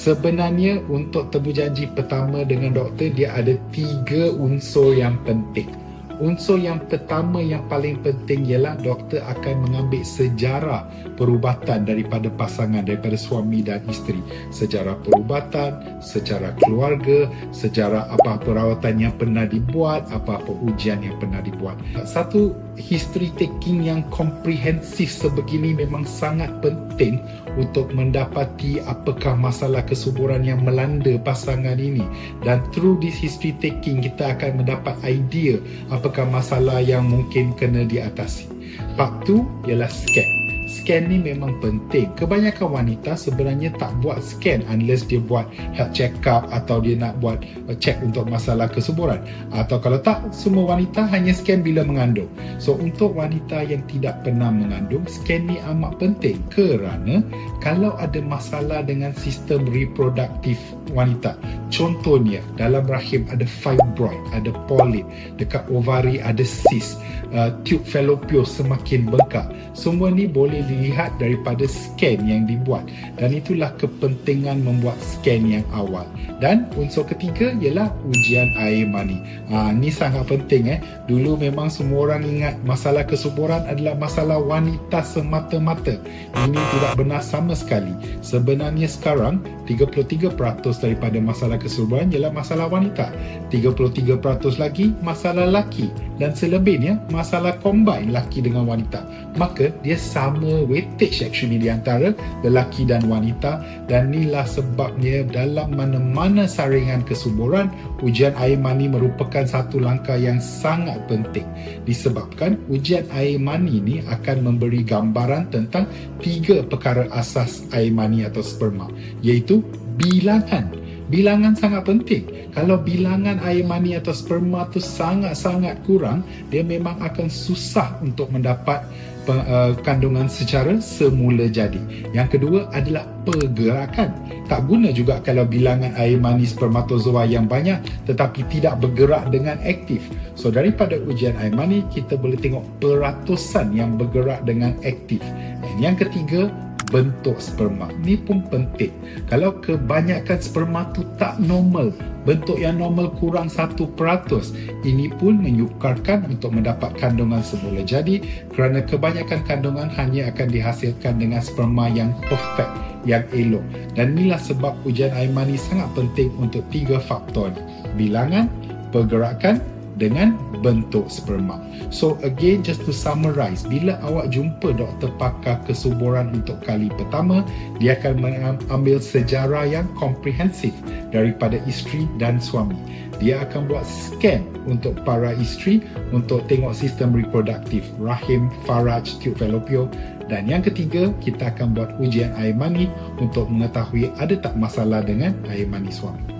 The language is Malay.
Sebenarnya untuk temujanji pertama dengan doktor, dia ada 3 unsur yang penting. Unsur yang pertama yang paling penting ialah doktor akan mengambil sejarah perubatan daripada pasangan, daripada suami dan isteri. Sejarah perubatan, sejarah keluarga, sejarah apa-apa rawatan yang pernah dibuat, apa-apa ujian yang pernah dibuat. Satu history taking yang komprehensif sebegini memang sangat penting untuk mendapati apakah masalah kesuburan yang melanda pasangan ini. Dan through this history taking, kita akan mendapat idea apakah masalah yang mungkin kena diatasi. Part 2 ialah scan. Scan ni memang penting. Kebanyakan wanita sebenarnya tak buat scan unless dia buat health check up atau dia nak buat check untuk masalah kesuburan. Atau kalau tak, semua wanita hanya scan bila mengandung. So untuk wanita yang tidak pernah mengandung, scan ni amat penting kerana kalau ada masalah dengan sistem reproduktif wanita, contohnya dalam rahim ada fibroid, ada polyp, dekat ovari ada cyst, tube fallopian semakin bengkak, semua ni boleh dilihat daripada scan yang dibuat, dan itulah kepentingan membuat scan yang awal. Dan unsur ketiga ialah ujian air mani. Ni sangat penting. Dulu memang semua orang ingat masalah kesuburan adalah masalah wanita semata-mata. Ini tidak benar sama sekali. Sebenarnya sekarang 33% daripada masalah kesuburan ialah masalah wanita, 33% lagi masalah lelaki, dan selebihnya masalah combine lelaki dengan wanita. Maka dia sama weightage actually di antara lelaki dan wanita, dan inilah sebabnya dalam mana-mana saringan kesuburan, ujian air mani merupakan satu langkah yang sangat penting. Disebabkan ujian air mani ni akan memberi gambaran tentang 3 perkara asas air mani atau sperma, iaitu bilangan. Bilangan sangat penting. Kalau bilangan air mani atau sperma tu sangat-sangat kurang, dia memang akan susah untuk mendapat kandungan secara semula jadi. Yang kedua adalah pergerakan. Tak guna juga kalau bilangan air mani spermatozoa yang banyak tetapi tidak bergerak dengan aktif. So daripada ujian air mani, kita boleh tengok peratusan yang bergerak dengan aktif. Dan yang ketiga, bentuk sperma. Ni pun penting. Kalau kebanyakan sperma tu tak normal, bentuk yang normal kurang 1%, ini pun menyukarkan untuk mendapat kandungan semula jadi, kerana kebanyakan kandungan hanya akan dihasilkan dengan sperma yang perfect, yang elok. Dan inilah sebab ujian air mani sangat penting untuk 3 faktor ni: bilangan, pergerakan dengan bentuk sperma. So again, just to summarize, bila awak jumpa doktor pakar kesuburan untuk kali pertama, dia akan mengambil sejarah yang komprehensif daripada isteri dan suami. Dia akan buat scan untuk para isteri untuk tengok sistem reproduktif, rahim, faraj, tube fallopian. Dan yang ketiga, kita akan buat ujian air mani untuk mengetahui ada tak masalah dengan air mani suami.